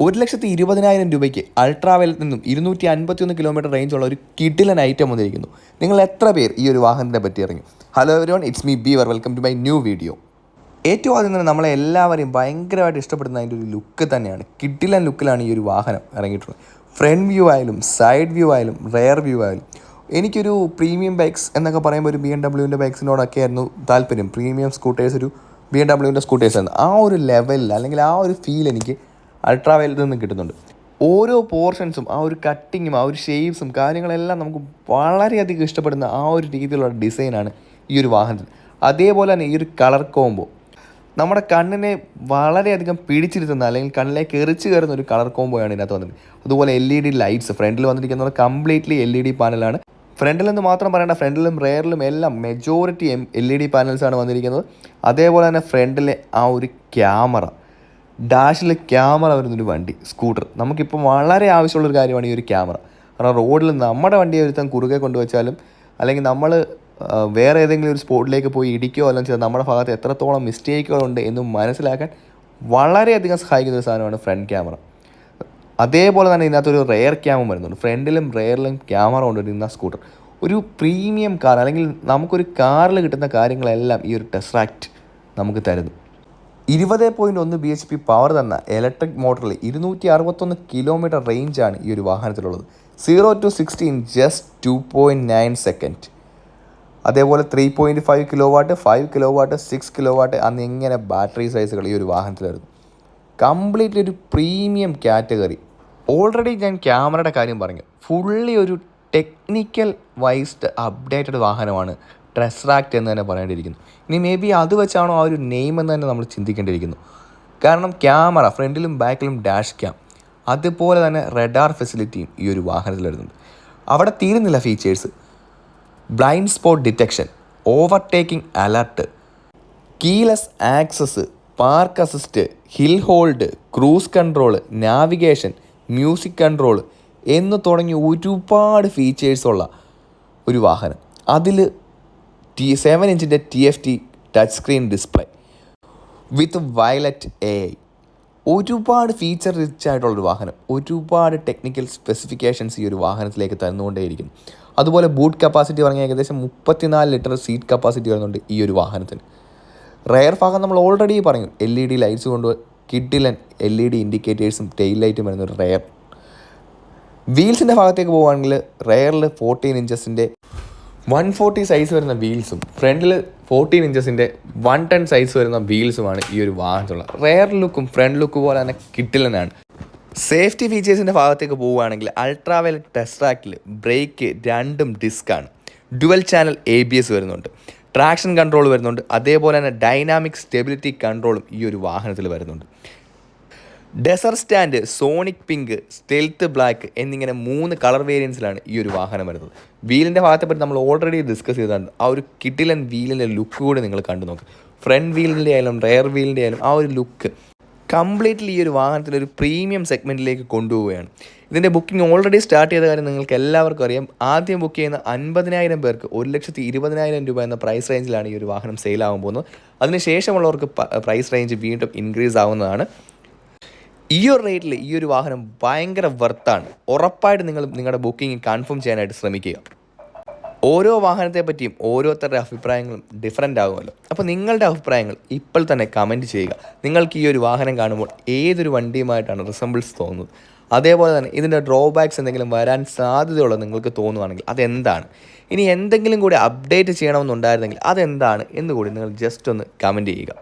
1,20,000 രൂപയ്ക്ക് അൾട്രാവയലറ്റിൽ നിന്നും 251 കിലോമീറ്റർ റേഞ്ചുള്ള ഒരു കിടിലൻ ഐറ്റം വന്നിരിക്കുന്നു. നിങ്ങൾ എത്ര പേർ ഈ ഒരു വാഹനത്തിനെ പറ്റി അറിഞ്ഞു? Hello everyone, it's me Beaver. Welcome to my new video. ഏറ്റവും ആദ്യം തന്നെ നമ്മളെ എല്ലാവരെയും ഭയങ്കരമായിട്ട് ഇഷ്ടപ്പെടുന്ന അതിൻ്റെ ഒരു ലുക്ക് തന്നെയാണ്. കിടിലൻ ലുക്കിലാണ് ഈ ഒരു വാഹനം ഇറങ്ങിയിട്ടുള്ളത്. ഫ്രണ്ട് വ്യൂ ആയാലും സൈഡ് വ്യൂ ആയാലും റെയർ വ്യൂ ആയാലും എനിക്കൊരു പ്രീമിയം ബൈക്സ് എന്നൊക്കെ പറയുമ്പോൾ ഒരു BMW ബൈക്സിനോടൊക്കെ ആയിരുന്നു താല്പര്യം. പ്രീമിയം സ്കൂട്ടേഴ്സ്, ഒരു BMW സ്കൂട്ടേഴ്സ് ആയിരുന്നു. ആ ഒരു ലെവലിൽ അല്ലെങ്കിൽ ആ ഒരു ഫീൽ എനിക്ക് അൾട്രാവയലറ്റിൽ നിന്ന് കിട്ടുന്നുണ്ട്. ഓരോ പോർഷൻസും ആ ഒരു കട്ടിങ്ങും ആ ഒരു ഷേപ്സും കാര്യങ്ങളെല്ലാം നമുക്ക് വളരെയധികം ഇഷ്ടപ്പെടുന്ന ആ ഒരു രീതിയിലുള്ള ഡിസൈനാണ് ഈ ഒരു വാഹനത്തിൽ. അതേപോലെ തന്നെ ഈ ഒരു കളർ കോംബോ നമ്മുടെ കണ്ണിനെ വളരെയധികം പിടിച്ചിരുത്തുന്ന അല്ലെങ്കിൽ കണ്ണിലേക്ക് എറിച്ച് കയറുന്ന ഒരു കളർ കോംബോയാണ് ഇതിനകത്ത് വന്നിരിക്കുന്നത്. അതുപോലെ LED ലൈറ്റ്സ് ഫ്രണ്ടിൽ വന്നിരിക്കുന്നത് കംപ്ലീറ്റ്ലി LED പാനലാണ്. ഫ്രണ്ടിൽ നിന്ന് മാത്രം പറയേണ്ട, ഫ്രണ്ടിലും റെയറിലും എല്ലാം മെജോറിറ്റി LED പാനൽസാണ് വന്നിരിക്കുന്നത്. അതേപോലെ തന്നെ ഫ്രണ്ടിലെ ആ ഒരു ക്യാമറ, ഡാഷിൽ ക്യാമറ വരുന്നൊരു വണ്ടി, സ്കൂട്ടർ, നമുക്കിപ്പോൾ വളരെ ആവശ്യമുള്ളൊരു കാര്യമാണ് ഈ ഒരു ക്യാമറ. കാരണം റോഡിൽ നമ്മുടെ വണ്ടിയെ ഒരുത്തം കുറുകെ കൊണ്ടുവച്ചാലും അല്ലെങ്കിൽ നമ്മൾ വേറെ ഏതെങ്കിലും ഒരു സ്പോട്ടിലേക്ക് പോയി ഇടിക്കുകയോ അല്ലെങ്കിൽ ചെയ്താൽ നമ്മുടെ ഭാഗത്ത് എത്രത്തോളം മിസ്റ്റേക്കുകളുണ്ട് എന്ന് മനസ്സിലാക്കാൻ വളരെയധികം സഹായിക്കുന്ന ഒരു സാധനമാണ് ഫ്രണ്ട് ക്യാമറ. അതേപോലെ തന്നെ ഇതിനകത്തൊരു റെയർ ക്യാമറ വരുന്നുണ്ട്. ഫ്രണ്ടിലും റെയറിലും ക്യാമറ കൊണ്ടുവരുന്ന സ്കൂട്ടർ ഒരു പ്രീമിയം കാർ അല്ലെങ്കിൽ നമുക്കൊരു കാറിൽ കിട്ടുന്ന കാര്യങ്ങളെല്ലാം ഈ ഒരു ടെസ്റാക്ട് നമുക്ക് തരുന്നു. 20.1 bhp പവർ തന്ന ഇലക്ട്രിക് മോട്ടറിൽ 261 കിലോമീറ്റർ റേഞ്ചാണ് ഈ ഒരു വാഹനത്തിലുള്ളത്. 0 to 60 in just 2.9 സെക്കൻഡ്. അതേപോലെ 3.5 kilo watt, 5 kilo watt, 6 kilo watt എന്നിങ്ങനെ ബാറ്ററി സൈസുകൾ ഈ ഒരു വാഹനത്തിലായിരുന്നു. കംപ്ലീറ്റ്ലി ഒരു പ്രീമിയം കാറ്റഗറി. ഓൾറെഡി ഞാൻ ക്യാമറയുടെ കാര്യം പറഞ്ഞു. ഫുള്ളി ഒരു ടെക്നിക്കൽ വൈസ്ഡ് അപ്ഡേറ്റഡ് വാഹനമാണ് ടെസ്റാക്ട് എന്ന് തന്നെ പറയേണ്ടിയിരിക്കുന്നു. ഇനി മേ ബി അത് വെച്ചാണോ ആ ഒരു നെയിം എന്ന് തന്നെ നമ്മൾ ചിന്തിക്കേണ്ടിയിരിക്കുന്നു. കാരണം ക്യാമറ ഫ്രണ്ടിലും ബാക്കിലും ഡാഷ് ക്യാം, അതുപോലെ തന്നെ റഡാർ ഫെസിലിറ്റിയും ഈ ഒരു വാഹനത്തിൽ വരുന്നുണ്ട്. അവിടെ തീരുന്നില്ല features. Blind spot detection, overtaking alert, keyless access, park assist, hill hold, cruise control, navigation, music control എന്ന് തുടങ്ങി ഒരുപാട് ഫീച്ചേഴ്സുള്ള ഒരു വാഹനം. അതിൽ 7 ഇഞ്ചിൻ്റെ TFT ടച്ച് സ്ക്രീൻ ഡിസ്പ്ലേ വിത്ത് വയലറ്റ് AI, ഒരുപാട് ഫീച്ചർ റിച്ച് ആയിട്ടുള്ളൊരു വാഹനം. ഒരുപാട് ടെക്നിക്കൽ സ്പെസിഫിക്കേഷൻസ് ഈ ഒരു വാഹനത്തിലേക്ക് തന്നുകൊണ്ടേയിരിക്കുന്നു. അതുപോലെ ബൂട്ട് കപ്പാസിറ്റി പറഞ്ഞാൽ ഏകദേശം 34 ലിറ്റർ സീറ്റ് കപ്പാസിറ്റി വരുന്നുണ്ട് ഈ ഒരു വാഹനത്തിന്. റെയർ ഭാഗം നമ്മൾ ഓൾറെഡി പറഞ്ഞു, LED ലൈറ്റ്സ് കൊണ്ട് കിഡിലൻ LED ഇൻഡിക്കേറ്റേഴ്സും ടെയിൽ ലൈറ്റും വരുന്ന ഒരു റെയർ. വീൽസിൻ്റെ ഭാഗത്തേക്ക് പോവുകയാണെങ്കിൽ റെയറിൽ 14 ഇഞ്ചസിൻ്റെ 140 സൈസ് വരുന്ന വീൽസും ഫ്രണ്ടിൽ 14 ഇഞ്ചസിൻ്റെ 110 സൈസ് വരുന്ന വീൽസുമാണ് ഈ ഒരു വാഹനത്തിലുള്ള. റെയർ ലുക്കും ഫ്രണ്ട് ലുക്ക് പോലെ തന്നെ കിട്ടിലനാണ്. സേഫ്റ്റി ഫീച്ചേഴ്സിൻ്റെ ഭാഗത്തേക്ക് പോവുകയാണെങ്കിൽ അൾട്രാവയലറ്റ് ടെസ്റാക്റ്റിൽ ബ്രേക്ക് രണ്ടും ഡിസ്ക്കാണ്. ഡുവൽ ചാനൽ ABS വരുന്നുണ്ട്. ട്രാക്ഷൻ കൺട്രോൾ വരുന്നുണ്ട്. അതേപോലെ തന്നെ ഡൈനാമിക് സ്റ്റെബിലിറ്റി കൺട്രോളും ഈ ഒരു വാഹനത്തിൽ വരുന്നുണ്ട്. Desert stand, sonic pink, stealth black എന്നിങ്ങനെ 3 കളർ വേരിയൻസിലാണ് ഈ ഒരു വാഹനം വരുന്നത്. വീലിൻ്റെ ഭാഗത്തെ പറ്റി നമ്മൾ ഓൾറെഡി ഡിസ്കസ് ചെയ്തിട്ടുണ്ട്. ആ ഒരു കിടിലൻ വീലിൻ്റെ ലുക്ക് കൂടി നിങ്ങൾ കണ്ടു നോക്കുക. ഫ്രണ്ട് വീലിൻ്റെ ആയാലും റെയർ വീലിൻ്റെ ആയാലും ആ ഒരു ലുക്ക് കംപ്ലീറ്റ്ലി ഈ ഒരു വാഹനത്തിലൊരു പ്രീമിയം സെഗ്മെൻറ്റിലേക്ക് കൊണ്ടുപോവുകയാണ്. ഇതിൻ്റെ ബുക്കിംഗ് ഓൾറെഡി സ്റ്റാർട്ട് ചെയ്ത കാര്യം നിങ്ങൾക്ക് എല്ലാവർക്കും അറിയാം. ആദ്യം ബുക്ക് ചെയ്യുന്ന 50,000 പേർക്ക് 1,20,000 രൂപ എന്ന പ്രൈസ് റേഞ്ചിലാണ് ഈ ഒരു വാഹനം സെയിലാകാൻ പോകുന്നത്. അതിനുശേഷമുള്ളവർക്ക് പ്രൈസ് റേഞ്ച് വീണ്ടും ഇൻക്രീസ് ആവുന്നതാണ്. ഈ ഒരു റേറ്റിൽ ഈ ഒരു വാഹനം ഭയങ്കര വർത്താണ്. ഉറപ്പായിട്ട് നിങ്ങൾ നിങ്ങളുടെ ബുക്കിംഗ് കൺഫേം ചെയ്യാനായിട്ട് ശ്രമിക്കുക. ഓരോ വാഹനത്തെ പറ്റിയും ഓരോരുത്തരുടെ അഭിപ്രായങ്ങളും ഡിഫറൻ്റ് ആകുമല്ലോ. അപ്പോൾ നിങ്ങളുടെ അഭിപ്രായങ്ങൾ ഇപ്പോൾ തന്നെ കമൻറ്റ് ചെയ്യുക. നിങ്ങൾക്ക് ഈ ഒരു വാഹനം കാണുമ്പോൾ ഏതൊരു വണ്ടിയുമായിട്ടാണ് റിസംബിൾസ് തോന്നുന്നത്, അതേപോലെ തന്നെ ഇതിൻ്റെ ഡ്രോബാക്സ് എന്തെങ്കിലും വരാൻ സാധ്യതയുള്ളത് നിങ്ങൾക്ക് തോന്നുകയാണെങ്കിൽ അതെന്താണ്, ഇനി എന്തെങ്കിലും കൂടി അപ്ഡേറ്റ് ചെയ്യണമെന്നുണ്ടായിരുന്നെങ്കിൽ അതെന്താണ് എന്നുകൂടി നിങ്ങൾ ജസ്റ്റ് ഒന്ന് കമൻറ്റ് ചെയ്യുക.